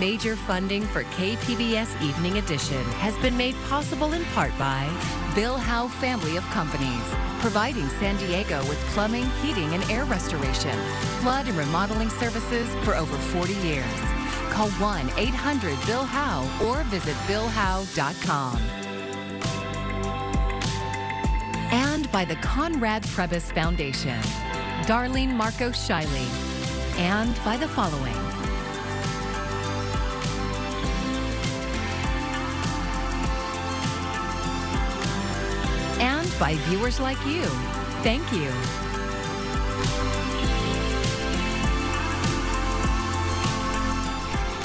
Major funding for KPBS Evening Edition has been made possible in part by Bill Howe Family of Companies, providing San Diego with plumbing, heating, and air restoration, flood and remodeling services for over 40 years. Call 1-800-BILL-HOWE or visit billhowe.com. And by the Conrad Prebys Foundation, Darlene Marcos Shiley, and by the following. And by viewers like you. Thank you.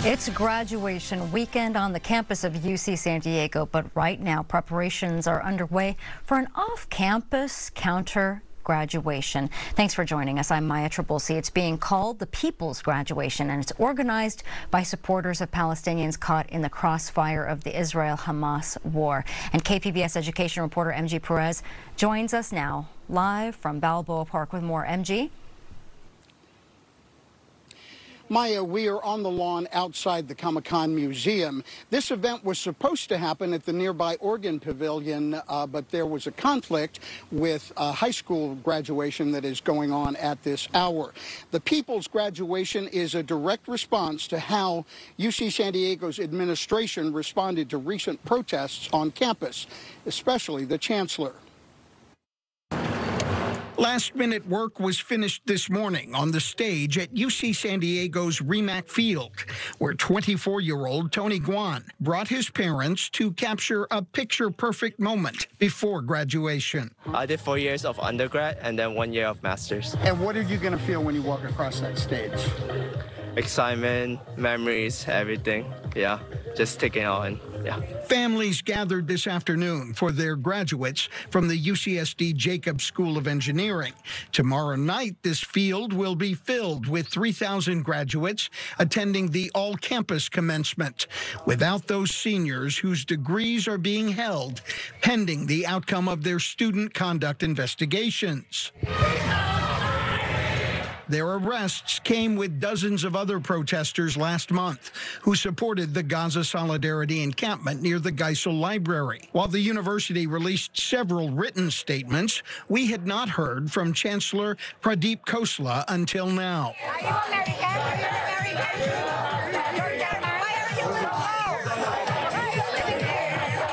It's graduation weekend on the campus of UC San Diego, but right now preparations are underway for an off-campus counter graduation. Thanks for joining us. I'm Maya Trabulsi. It's being called the People's Graduation, and it's organized by supporters of Palestinians caught in the crossfire of the Israel-Hamas war. And KPBS education reporter MG Perez joins us now live from Balboa Park with more. MG? Maya, we are on the lawn outside the Comic-Con Museum. This event was supposed to happen at the nearby Organ Pavilion, but there was a conflict with a high school graduation that is going on at this hour. The People's Graduation is a direct response to how UC San Diego's administration responded to recent protests on campus, especially the chancellor. Last-minute work was finished this morning on the stage at UC San Diego's Remack Field, where 24-year-old Tony Guan brought his parents to capture a picture-perfect moment before graduation. I did 4 years of undergrad and then 1 year of master's. And what are you going to feel when you walk across that stage? Excitement, memories, everything. Yeah, just taking it all in. Yeah. Families gathered this afternoon for their graduates from the UCSD Jacobs School of Engineering. Tomorrow night, this field will be filled with 3,000 graduates attending the all-campus commencement. Without those seniors whose degrees are being held pending the outcome of their student conduct investigations. Their arrests came with dozens of other protesters last month who supported the Gaza Solidarity encampment near the Geisel Library. While the university released several written statements, we had not heard from Chancellor Pradeep Khosla until now.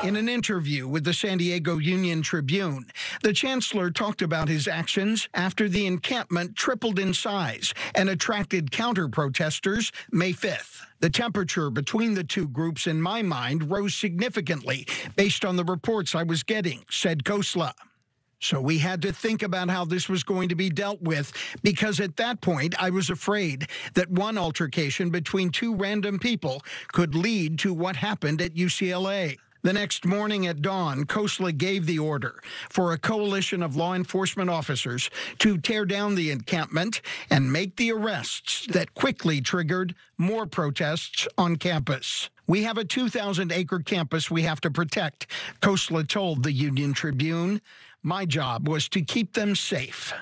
In an interview with the San Diego Union Tribune, the chancellor talked about his actions after the encampment tripled in size and attracted counter-protesters May 5th. The temperature between the two groups, in my mind, rose significantly based on the reports I was getting, said Khosla. So we had to think about how this was going to be dealt with, because at that point I was afraid that one altercation between two random people could lead to what happened at UCLA. The next morning at dawn, Khosla gave the order for a coalition of law enforcement officers to tear down the encampment and make the arrests that quickly triggered more protests on campus. We have a 2,000-acre campus we have to protect, Khosla told the Union Tribune. My job was to keep them safe.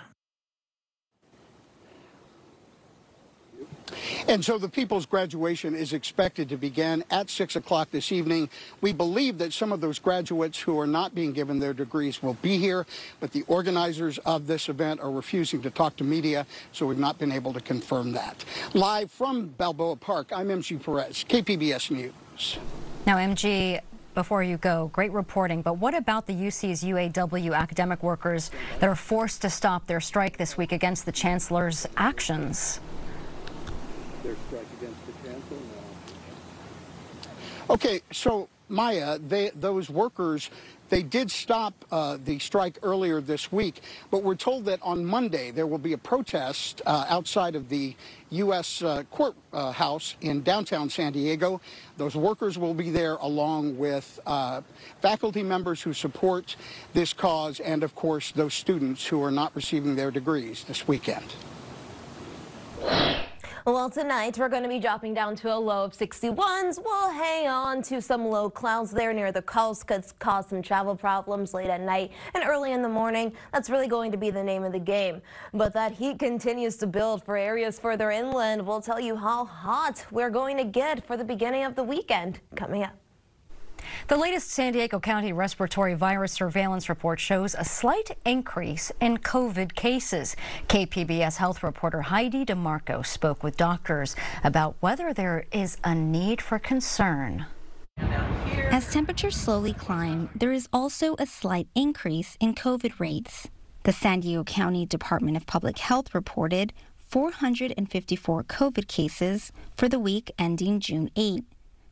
And so the People's Graduation is expected to begin at 6 o'clock this evening. We believe that some of those graduates who are not being given their degrees will be here, but the organizers of this event are refusing to talk to media, so we've not been able to confirm that. Live from Balboa Park, I'm MG Perez, KPBS News. Now, MG, before you go, great reporting, but what about the UC's UAW academic workers that are forced to stop their strike this week against the chancellor's actions? Their strike against the chancellor? No. Okay, so Maya, those workers, they did stop the strike earlier this week, but we're told that on Monday there will be a protest outside of the U.S. courthouse in downtown San Diego. Those workers will be there along with faculty members who support this cause and, of course, those students who are not receiving their degrees this weekend. Well, tonight we're going to be dropping down to a low of 61s. We'll hang on to some low clouds there near the coast. Could cause some travel problems late at night and early in the morning. That's really going to be the name of the game. But that heat continues to build for areas further inland. We'll tell you how hot we're going to get for the beginning of the weekend coming up. The latest San Diego County respiratory virus surveillance report shows a slight increase in COVID cases. KPBS health reporter Heidi DeMarco spoke with doctors about whether there is a need for concern. As temperatures slowly climb, there is also a slight increase in COVID rates. The San Diego County Department of Public Health reported 454 COVID cases for the week ending June 8.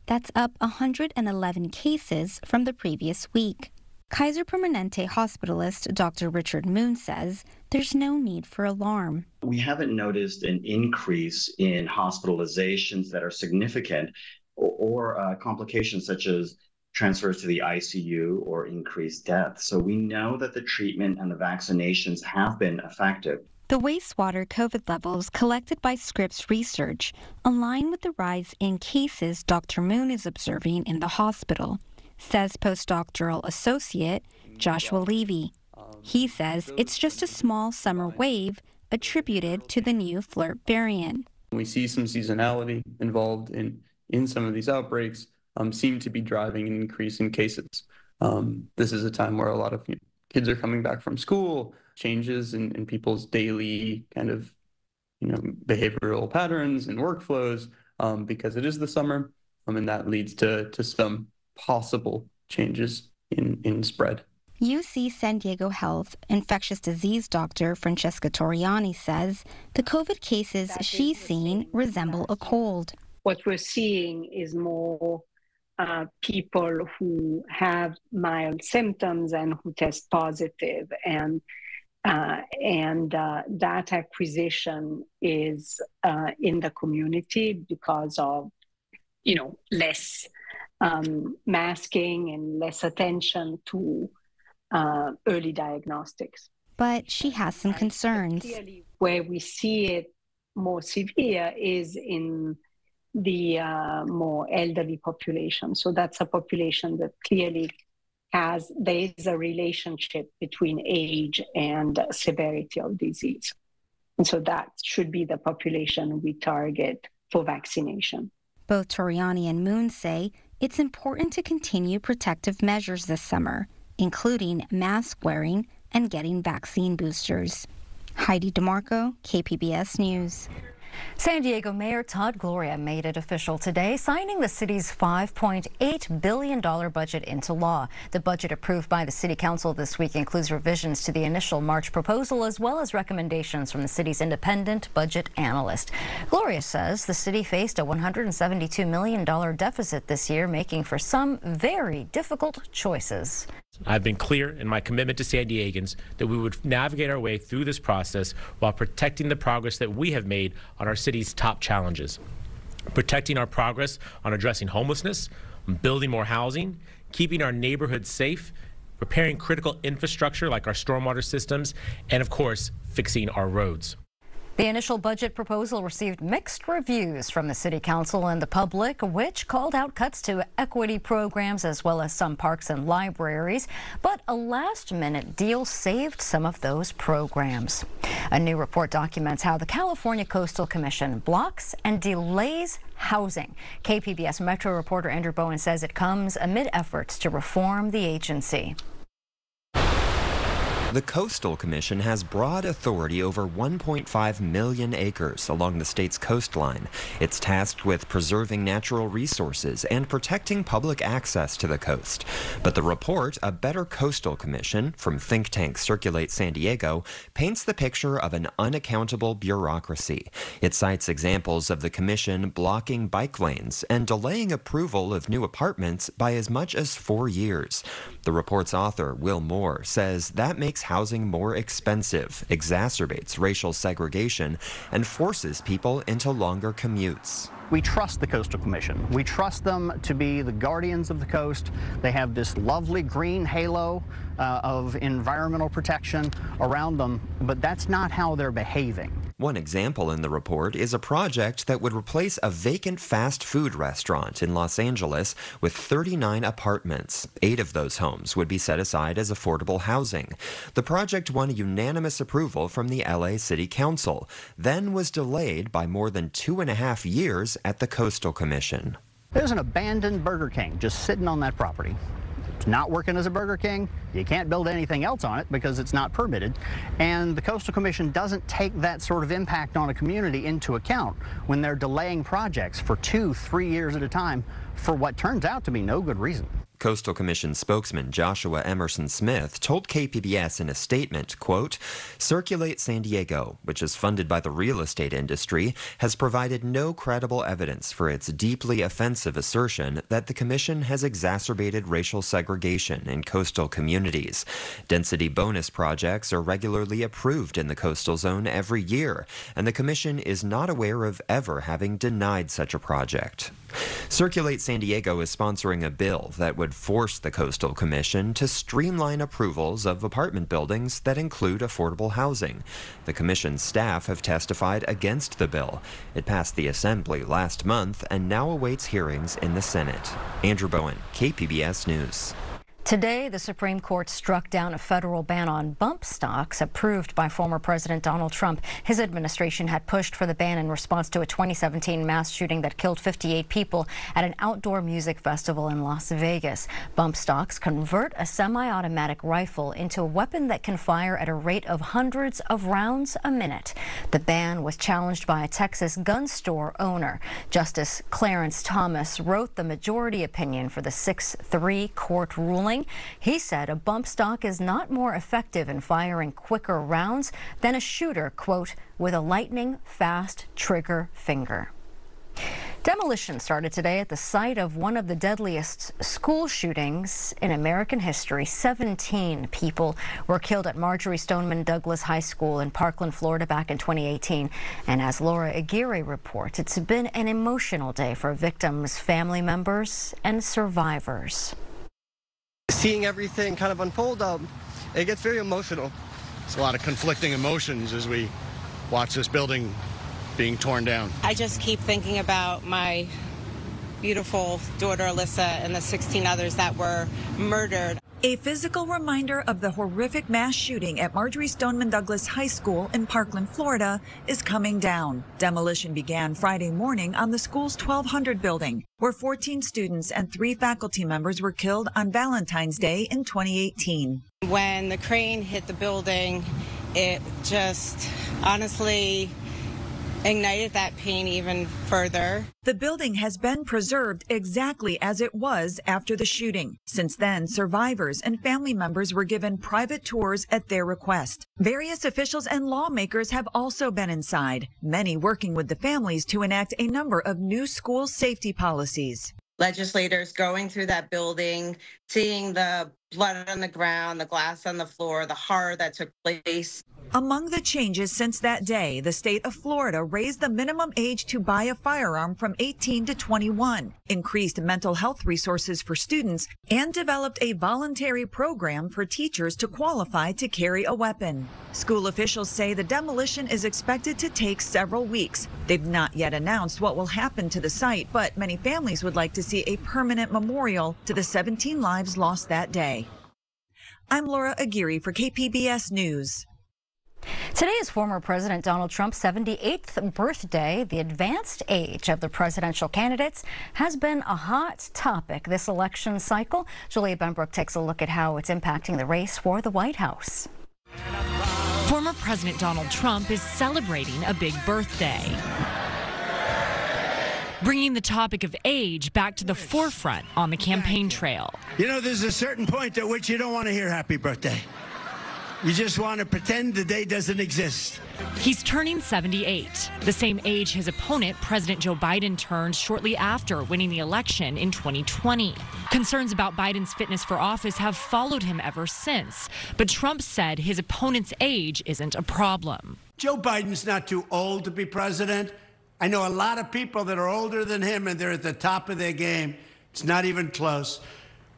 That's up 111 cases from the previous week. Kaiser Permanente hospitalist Dr. Richard Moon says there's no need for alarm. We haven't noticed an increase in hospitalizations that are significant or complications such as transfers to the ICU or increased death. So we know that the treatment and the vaccinations have been effective. The wastewater COVID levels collected by Scripps Research align with the rise in cases Dr. Moon is observing in the hospital, says postdoctoral associate Joshua Levy. He says it's just a small summer wave attributed to the new flirt variant. We see some seasonality involved in some of these outbreaks, seem to be driving an increase in cases. This is a time where a lot of kids are coming back from school, changes in people's daily kind of, behavioral patterns and workflows because it is the summer, and that leads to some possible changes in spread. UC San Diego Health infectious disease doctor Francesca Toriani says the COVID cases she's seen resemble a cold. What we're seeing is more people who have mild symptoms and who test positive, and that acquisition is in the community because of less masking and less attention to early diagnostics. But she has some concerns. Clearly, where we see it more severe is in the more elderly population. So that's a population that clearly there is a relationship between age and severity of disease. And so that should be the population we target for vaccination. Both Toriani and Moon say it's important to continue protective measures this summer, including mask wearing and getting vaccine boosters. Heidi DeMarco, KPBS News. San Diego Mayor Todd Gloria made it official today, signing the city's $5.8 billion budget into law. The budget approved by the City Council this week includes revisions to the initial March proposal, as well as recommendations from the city's independent budget analyst. Gloria says the city faced a $172 million deficit this year, making for some very difficult choices. I've been clear in my commitment to San Diegans that we would navigate our way through this process while protecting the progress that we have made on our city's top challenges. Protecting our progress on addressing homelessness, building more housing, keeping our neighborhoods safe, repairing critical infrastructure like our stormwater systems, and of course, fixing our roads. The initial budget proposal received mixed reviews from the City Council and the public, which called out cuts to equity programs as well as some parks and libraries. But a last-minute deal saved some of those programs. A new report documents how the California Coastal Commission blocks and delays housing. KPBS Metro reporter Andrew Bowen says it comes amid efforts to reform the agency. The Coastal Commission has broad authority over 1.5 million acres along the state's coastline. It's tasked with preserving natural resources and protecting public access to the coast. But the report, A Better Coastal Commission, from think tank Circulate San Diego, paints the picture of an unaccountable bureaucracy. It cites examples of the commission blocking bike lanes and delaying approval of new apartments by as much as 4 years. The report's author, Will Moore, says that makes housing more expensive, exacerbates racial segregation, and forces people into longer commutes. We trust the Coastal Commission. We trust them to be the guardians of the coast. They have this lovely green halo of environmental protection around them, but that's not how they're behaving. One example in the report is a project that would replace a vacant fast food restaurant in Los Angeles with 39 apartments. 8 of those homes would be set aside as affordable housing. The project won unanimous approval from the LA City Council, then was delayed by more than 2.5 years at the Coastal Commission. There's an abandoned Burger King just sitting on that property. It's not working as a Burger King. You can't build anything else on it because it's not permitted. And the Coastal Commission doesn't take that sort of impact on a community into account when they're delaying projects for 2-3 years at a time for what turns out to be no good reason. Coastal Commission spokesman Joshua Emerson Smith told KPBS in a statement, quote, "Circulate San Diego, which is funded by the real estate industry, has provided no credible evidence for its deeply offensive assertion that the commission has exacerbated racial segregation in coastal communities. Density bonus projects are regularly approved in the coastal zone every year, and the commission is not aware of ever having denied such a project." Circulate San Diego is sponsoring a bill that would force the Coastal Commission to streamline approvals of apartment buildings that include affordable housing. The commission's staff have testified against the bill. It passed the Assembly last month and now awaits hearings in the Senate. Andrew Bowen, KPBS News. Today, the Supreme Court struck down a federal ban on bump stocks approved by former President Donald Trump. His administration had pushed for the ban in response to a 2017 mass shooting that killed 58 people at an outdoor music festival in Las Vegas. Bump stocks convert a semi-automatic rifle into a weapon that can fire at a rate of hundreds of rounds a minute. The ban was challenged by a Texas gun store owner. Justice Clarence Thomas wrote the majority opinion for the 6-3 court ruling. He said a bump stock is not more effective in firing quicker rounds than a shooter, quote, with a lightning fast trigger finger. Demolition started today at the site of one of the deadliest school shootings in American history. 17 people were killed at Marjory Stoneman Douglas High School in Parkland, Florida back in 2018. And as Laura Aguirre reports, it's been an emotional day for victims, family members, and survivors. Seeing everything kind of unfold, it gets very emotional. It's a lot of conflicting emotions as we watch this building being torn down. I just keep thinking about my beautiful daughter Alyssa and the 16 others that were murdered. A physical reminder of the horrific mass shooting at Marjory Stoneman Douglas High School in Parkland, Florida, is coming down. Demolition began Friday morning on the school's 1200 building, where 14 students and 3 faculty members were killed on Valentine's Day in 2018. When the crane hit the building, it just honestly ignited that pain even further. The building has been preserved exactly as it was after the shooting. Since then, survivors and family members were given private tours at their request. Various officials and lawmakers have also been inside, many working with the families to enact a number of new school safety policies. Legislators going through that building, seeing the blood on the ground, the glass on the floor, the horror that took place. Among the changes since that day, the state of Florida raised the minimum age to buy a firearm from 18 to 21, increased mental health resources for students, and developed a voluntary program for teachers to qualify to carry a weapon. School officials say the demolition is expected to take several weeks. They've not yet announced what will happen to the site, but many families would like to see a permanent memorial to the 17 lives lost that day. I'm Laura Aguirre for KPBS News. Today is former President Donald Trump's 78th birthday. The advanced age of the presidential candidates has been a hot topic this election cycle. Julia Benbrook takes a look at how it's impacting the race for the White House. Former President Donald Trump is celebrating a big birthday, bringing the topic of age back to the forefront on the campaign trail. You know, there's a certain point at which you don't want to hear happy birthday. You just want to pretend the day doesn't exist. He's turning 78, the same age his opponent, President Joe Biden, turned shortly after winning the election in 2020. Concerns about Biden's fitness for office have followed him ever since, but Trump said his opponent's age isn't a problem. Joe Biden's not too old to be president. I know a lot of people that are older than him, and they're at the top of their game. It's not even close.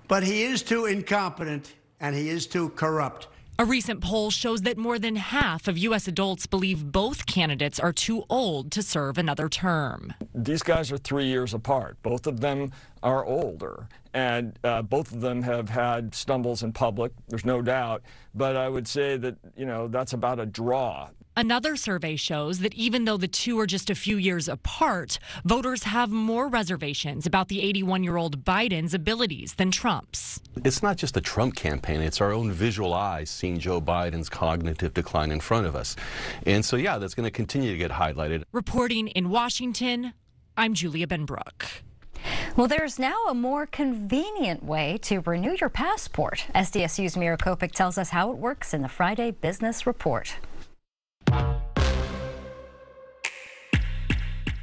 But he is too incompetent, and he is too corrupt. A recent poll shows that more than half of U.S. adults believe both candidates are too old to serve another term. These guys are 3 years apart. Both of them are older, and both of them have had stumbles in public, there's no doubt. But I would say that, that's about a draw. Another survey shows that even though the two are just a few years apart, voters have more reservations about the 81-year-old Biden's abilities than Trump's. It's not just the Trump campaign, it's our own visual eyes seeing Joe Biden's cognitive decline in front of us. And so, yeah, that's going to continue to get highlighted. Reporting in Washington, I'm Julia Benbrook. Well, there's now a more convenient way to renew your passport. SDSU's Mira Kopik tells us how it works in the Friday Business Report.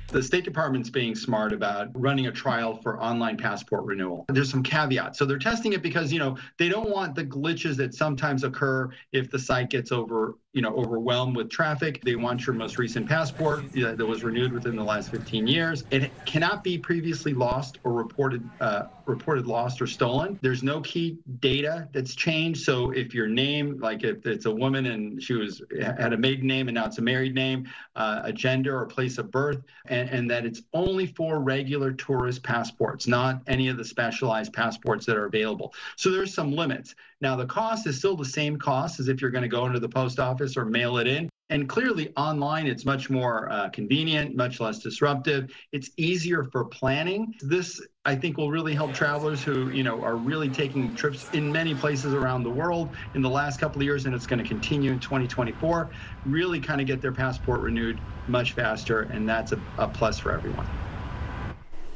The State Department's being smart about running a trial for online passport renewal. There's some caveats. So they're testing it because, they don't want the glitches that sometimes occur if the site gets overwhelmed with traffic. They want your most recent passport that was renewed within the last 15 years. It cannot be previously lost or reported lost or stolen. There's no key data that's changed. So if your name, like if it's a woman and she had a maiden name and now it's a married name, a gender or place of birth, and that it's only for regular tourist passports, not any of the specialized passports that are available. So there's some limits. Now, the cost is still the same cost as if you're going to go into the post office or mail it in. And clearly online, it's much more convenient, much less disruptive. It's easier for planning. This, I think, will really help travelers who, are really taking trips in many places around the world in the last couple of years, and it's going to continue in 2024, really kind of get their passport renewed much faster, and that's a plus for everyone.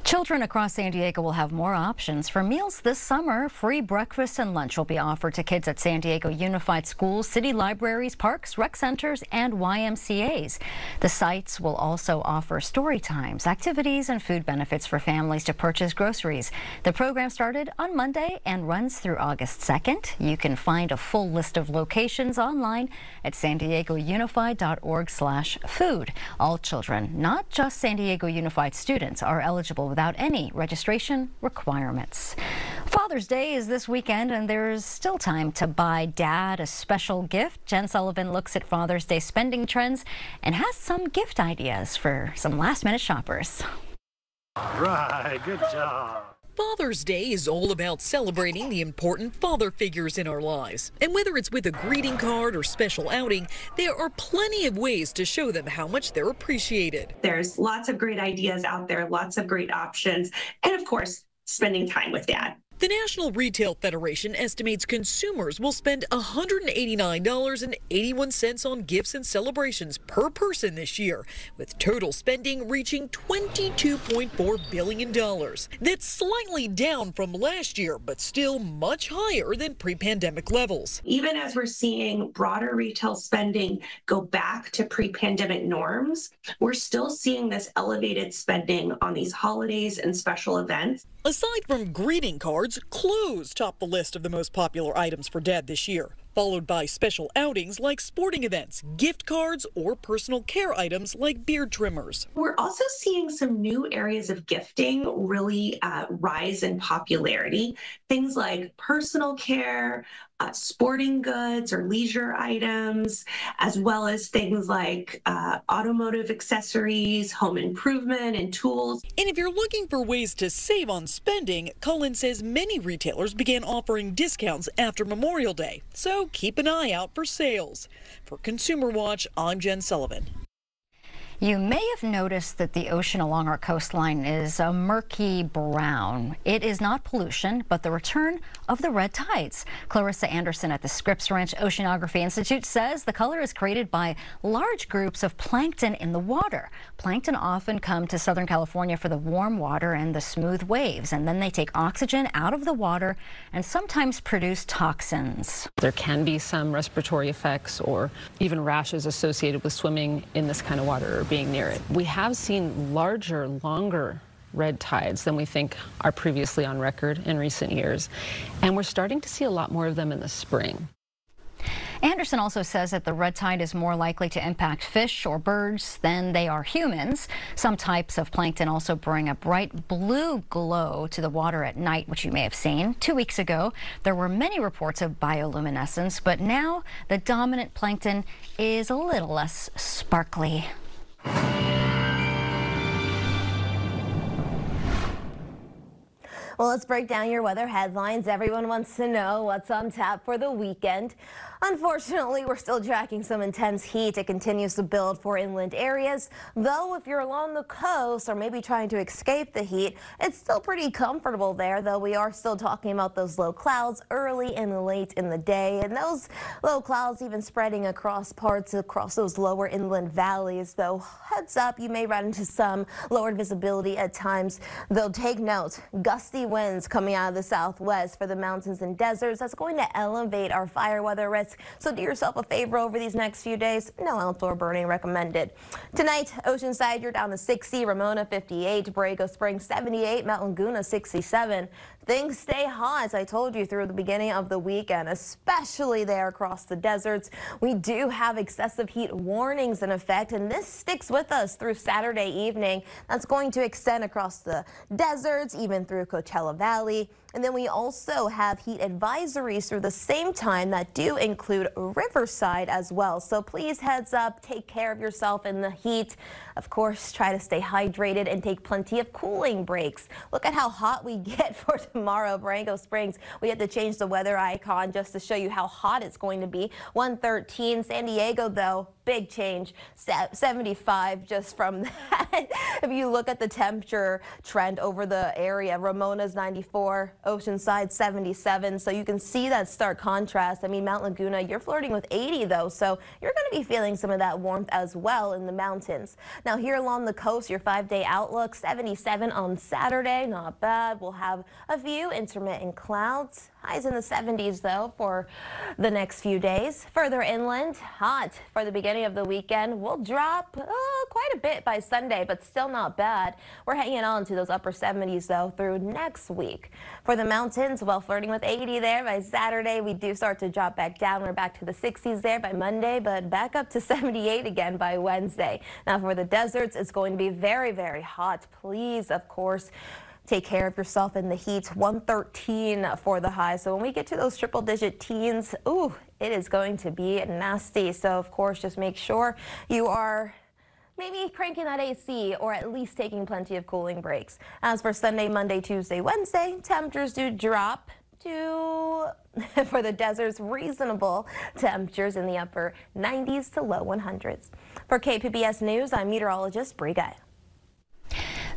Children across San Diego will have more options for meals this summer. Free breakfast and lunch will be offered to kids at San Diego Unified Schools, city libraries, parks, rec centers, and YMCAs. The sites will also offer story times, activities, and food benefits for families to purchase groceries. The program started on Monday and runs through August 2nd. You can find a full list of locations online at sandiegounified.org/food. All children, not just San Diego Unified students, are eligible without any registration requirements. Father's Day is this weekend, and there's still time to buy Dad a special gift. Jen Sullivan looks at Father's Day spending trends and has some gift ideas for some last-minute shoppers. Right, good job. Father's Day is all about celebrating the important father figures in our lives. And whether it's with a greeting card or special outing, there are plenty of ways to show them how much they're appreciated. There's lots of great ideas out there, lots of great options, and of course, spending time with Dad. The National Retail Federation estimates consumers will spend $189.81 on gifts and celebrations per person this year, with total spending reaching $22.4 billion. That's slightly down from last year, but still much higher than pre-pandemic levels. Even as we're seeing broader retail spending go back to pre-pandemic norms, we're still seeing this elevated spending on these holidays and special events. Aside from greeting cards, clothes top the list of the most popular items for Dad this year, followed by special outings like sporting events, gift cards, or personal care items like beard trimmers. We're also seeing some new areas of gifting really rise in popularity. Things like personal care, sporting goods or leisure items, as well as things like automotive accessories, home improvement, and tools. And if you're looking for ways to save on spending, Cullen says many retailers began offering discounts after Memorial Day. So keep an eye out for sales. For Consumer Watch, I'm Jen Sullivan. You may have noticed that the ocean along our coastline is a murky brown. It is not pollution, but the return of the red tides. Clarissa Anderson at the Scripps Ranch Oceanography Institute says the color is created by large groups of plankton in the water. Plankton often come to Southern California for the warm water and the smooth waves, and then they take oxygen out of the water and sometimes produce toxins. There can be some respiratory effects or even rashes associated with swimming in this kind of water or being near it. We have seen larger, longer red tides than we think are previously on record in recent years, and we're starting to see a lot more of them in the spring. Anderson also says that the red tide is more likely to impact fish or birds than they are humans. Some types of plankton also bring a bright blue glow to the water at night, which you may have seen. 2 weeks ago, there were many reports of bioluminescence, but now the dominant plankton is a little less sparkly. Well, let's break down your weather headlines. Everyone wants to know what's on tap for the weekend. Unfortunately, we're still tracking some intense heat. It continues to build for inland areas, though if you're along the coast or maybe trying to escape the heat, it's still pretty comfortable there, though we are still talking about those low clouds early and late in the day, and those low clouds even spreading across those lower inland valleys, though heads up, you may run into some lowered visibility at times, though take note, gusty winds coming out of the southwest for the mountains and deserts. That's going to elevate our fire weather risk. So do yourself a favor over these next few days. No outdoor burning recommended. Tonight, Oceanside, you're down to 60, Ramona 58, Borrego Springs 78, Mount Laguna 67. Things stay hot, as I told you, through the beginning of the weekend, especially there across the deserts. We do have excessive heat warnings in effect, and this sticks with us through Saturday evening. That's going to extend across the deserts, even through Coachella Valley. And then we also have heat advisories through the same time that do include Riverside as well. So please heads up, take care of yourself in the heat. Of course, try to stay hydrated and take plenty of cooling breaks. Look at how hot we get for tomorrow. Borrego Springs, we had to change the weather icon just to show you how hot it's going to be. 113. San Diego, though, big change. 75 just from that. If you look at the temperature trend over the area, Ramona's 94. Oceanside 77, so you can see that stark contrast. I mean, Mount Laguna, you're flirting with 80 though, so you're going to be feeling some of that warmth as well in the mountains. Now here along the coast, your 5-day outlook, 77 on Saturday, not bad. We'll have a few intermittent clouds. Highs in the 70s though for the next few days. Further inland, hot for the beginning of the weekend. We'll drop quite a bit by Sunday, but still not bad. We're hanging on to those upper 70s though through next week. For the mountains, well, flirting with 80 there by Saturday. We do start to drop back down. We're back to the 60s there by Monday, but back up to 78 again by Wednesday. Now for the deserts, it's going to be very, very hot. Please, of course, take care of yourself in the heat. 113 for the high. So when we get to those triple-digit teens, ooh, it is going to be nasty. So of course, just make sure you are maybe cranking that AC or at least taking plenty of cooling breaks. As for Sunday, Monday, Tuesday, Wednesday, temperatures do drop to, for the deserts, reasonable temperatures in the upper 90s to low 100s. For KPBS News, I'm meteorologist Bree Guy.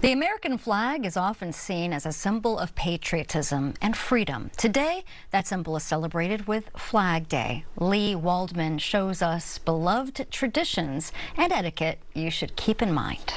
The American flag is often seen as a symbol of patriotism and freedom. Today, that symbol is celebrated with Flag Day. Lee Waldman shows us beloved traditions and etiquette you should keep in mind.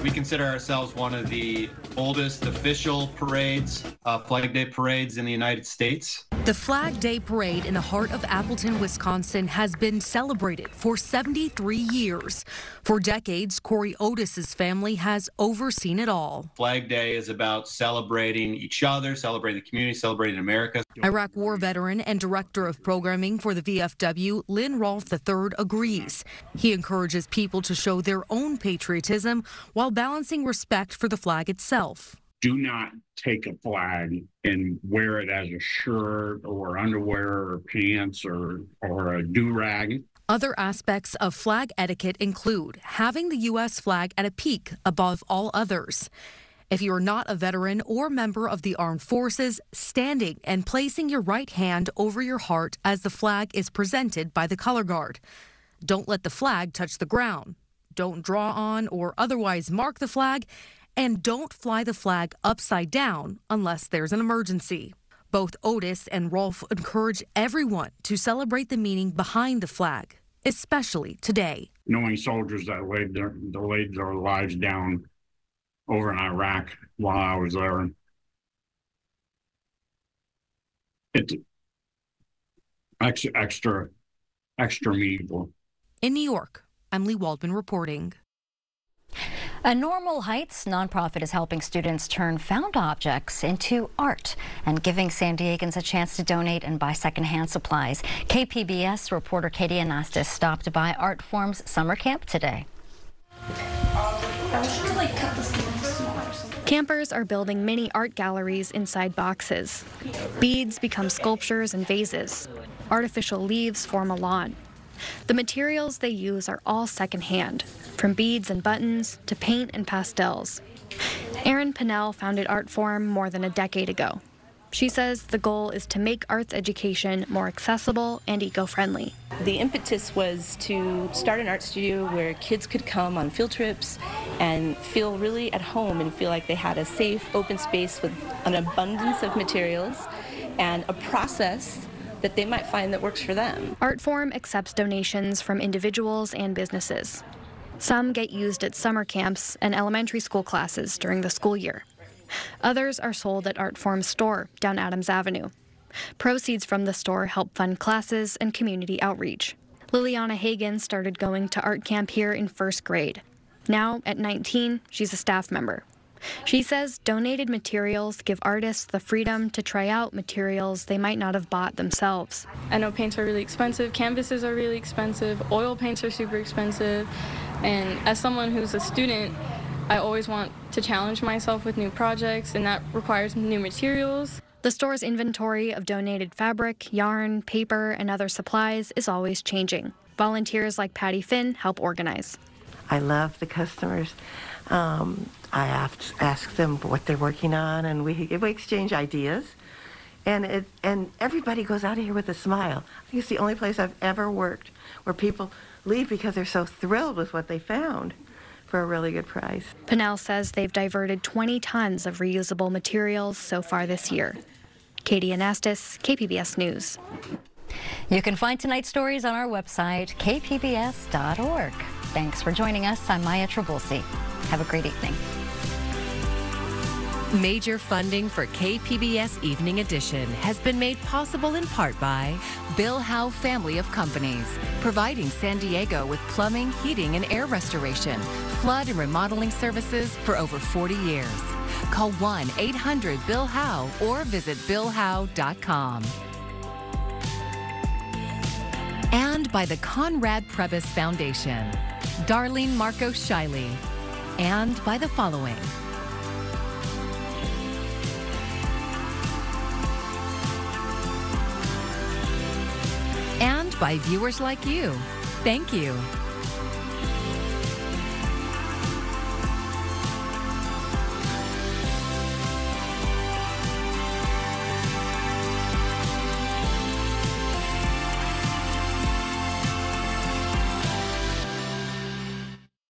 We consider ourselves one of the oldest official parades, Flag Day parades in the United States. The Flag Day Parade in the heart of Appleton, Wisconsin has been celebrated for 73 years. For decades, Corey Otis's family has overseen it all. Flag Day is about celebrating each other, celebrating the community, celebrating America. Iraq War veteran and director of programming for the VFW, Lynn Rolfe III, agrees. He encourages people to show their own patriotism while balancing respect for the flag itself. Do not take a flag and wear it as a shirt or underwear or pants or a do-rag. Other aspects of flag etiquette include having the U.S. flag at a peak above all others. If you are not a veteran or member of the armed forces, standing and placing your right hand over your heart as the flag is presented by the color guard. Don't let the flag touch the ground. Don't draw on or otherwise mark the flag. And don't fly the flag upside down unless there's an emergency. Both Otis and Rolfe encourage everyone to celebrate the meaning behind the flag, especially today. Knowing soldiers that laid their lives down over in Iraq while I was there, it's extra meaningful. In New York, I'm Lee Waldman reporting. A Normal Heights nonprofit is helping students turn found objects into art and giving San Diegans a chance to donate and buy secondhand supplies. KPBS reporter Katie Anastas stopped by Art Form's summer camp today. Campers are building mini art galleries inside boxes. Beads become sculptures and vases. Artificial leaves form a lawn. The materials they use are all secondhand, from beads and buttons to paint and pastels. Erin Pinnell founded Art Form more than a decade ago. She says the goal is to make arts education more accessible and eco-friendly. The impetus was to start an art studio where kids could come on field trips and feel really at home and feel like they had a safe, open space with an abundance of materials and a process that they might find that works for them. Art Form accepts donations from individuals and businesses. Some get used at summer camps and elementary school classes during the school year. Others are sold at Art Form's store down Adams Avenue. Proceeds from the store help fund classes and community outreach. Liliana Hagen started going to art camp here in first grade. Now, at 19, she's a staff member. She says donated materials give artists the freedom to try out materials they might not have bought themselves. I know paints are really expensive, canvases are really expensive, oil paints are super expensive, and as someone who's a student, I always want to challenge myself with new projects, and that requires new materials. The store's inventory of donated fabric, yarn, paper, and other supplies is always changing. Volunteers like Patty Finn help organize. I love the customers. I have to ask them what they're working on, and we exchange ideas. And everybody goes out of here with a smile. I think it's the only place I've ever worked where people leave because they're so thrilled with what they found for a really good price. Pinnell says they've diverted 20 tons of reusable materials so far this year. Katie Anastas, KPBS News. You can find tonight's stories on our website, kpbs.org. Thanks for joining us. I'm Maya Trabulsi. Have a great evening. Major funding for KPBS Evening Edition has been made possible in part by Bill Howe Family of Companies, providing San Diego with plumbing, heating, and air restoration, flood and remodeling services for over 40 years. Call 1-800-BILL-HOWE or visit billhowe.com. And by the Conrad Prebys Foundation, Darlene Marco Shiley, and by the following. And by viewers like you. Thank you.